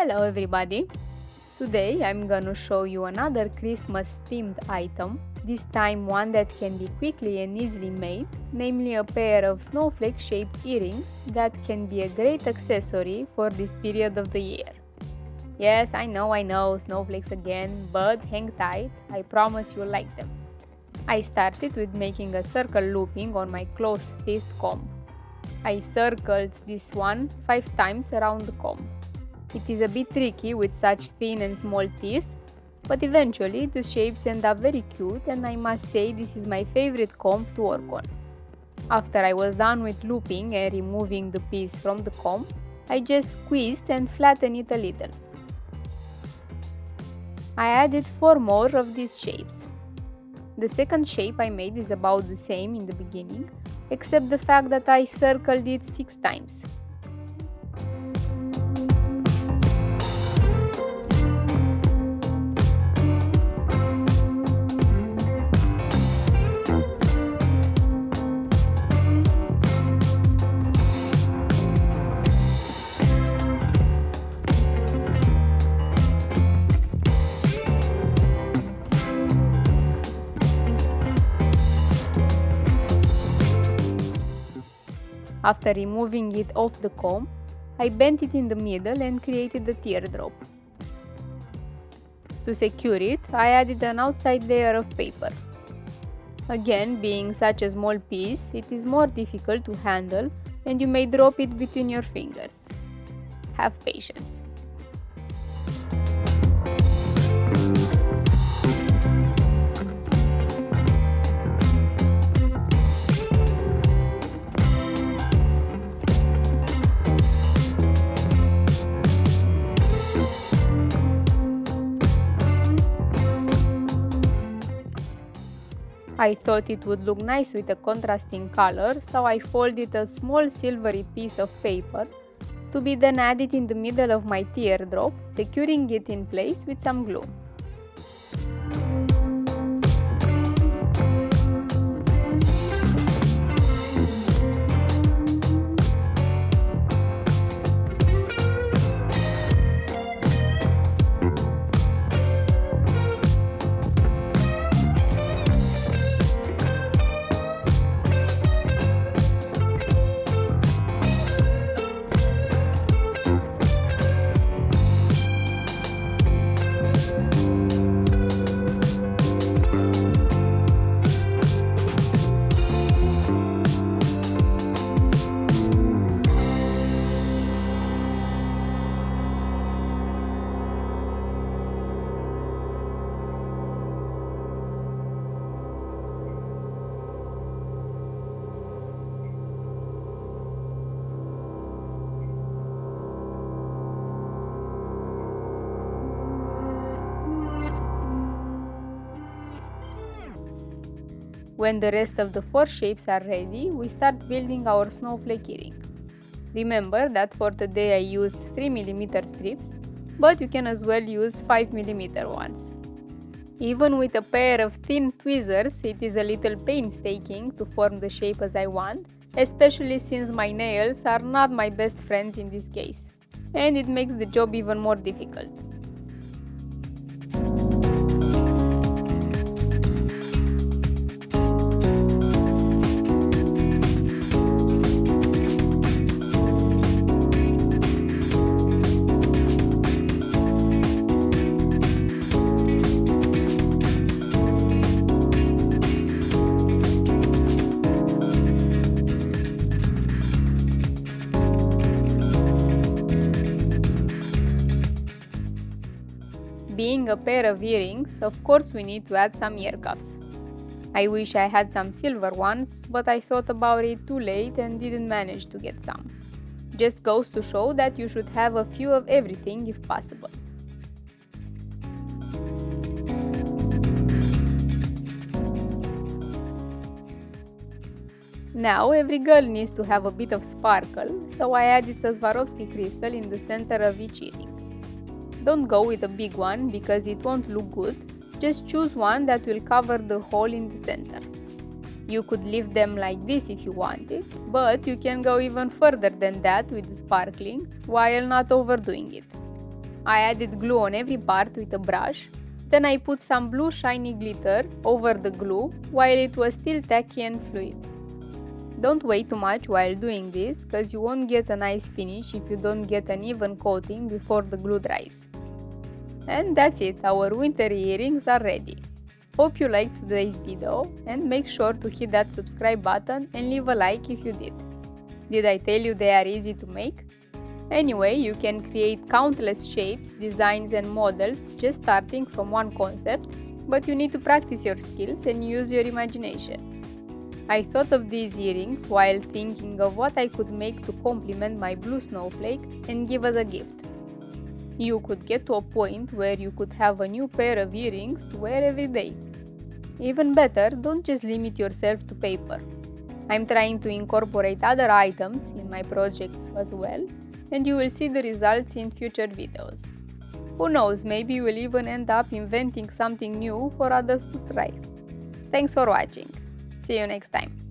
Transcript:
Hello everybody! Today I'm gonna show you another Christmas themed item, this time one that can be quickly and easily made, namely a pair of snowflake shaped earrings that can be a great accessory for this period of the year. Yes, I know, snowflakes again, but hang tight, I promise you'll like them. I started with making a circle looping on my close-teeth comb. I circled this one 5 times around the comb. It is a bit tricky with such thin and small teeth, but eventually the shapes end up very cute and I must say this is my favorite comb to work on. After I was done with looping and removing the piece from the comb, I just squeezed and flattened it a little. I added 4 more of these shapes. The second shape I made is about the same in the beginning, except the fact that I circled it 6 times. After removing it off the comb, I bent it in the middle and created a teardrop. To secure it, I added an outside layer of paper. Again, being such a small piece, it is more difficult to handle and you may drop it between your fingers. Have patience. I thought it would look nice with a contrasting color, so I folded a small silvery piece of paper to be then added in the middle of my teardrop, securing it in place with some glue. When the rest of the 4 shapes are ready, we start building our snowflake earring. Remember that for today I used 3mm strips, but you can as well use 5mm ones. Even with a pair of thin tweezers, it is a little painstaking to form the shape as I want, especially since my nails are not my best friends in this case, and it makes the job even more difficult. Being a pair of earrings, of course we need to add some ear cuffs. I wish I had some silver ones, but I thought about it too late and didn't manage to get some. Just goes to show that you should have a few of everything if possible. Now every girl needs to have a bit of sparkle, so I added a Swarovski crystal in the center of each earring. Don't go with a big one because it won't look good, just choose one that will cover the hole in the center. You could leave them like this if you wanted, but you can go even further than that with the sparkling while not overdoing it. I added glue on every part with a brush, then I put some blue shiny glitter over the glue while it was still tacky and fluid. Don't wait too much while doing this, cause you won't get a nice finish if you don't get an even coating before the glue dries. And that's it, our winter earrings are ready. Hope you liked today's video and make sure to hit that subscribe button and leave a like if you did. Did I tell you they are easy to make? Anyway, you can create countless shapes, designs and models just starting from one concept, but you need to practice your skills and use your imagination. I thought of these earrings while thinking of what I could make to complement my blue snowflake and give as a gift. You could get to a point where you could have a new pair of earrings to wear every day. Even better, don't just limit yourself to paper. I'm trying to incorporate other items in my projects as well, and you will see the results in future videos. Who knows, maybe you will even end up inventing something new for others to try. Thanks for watching. See you next time.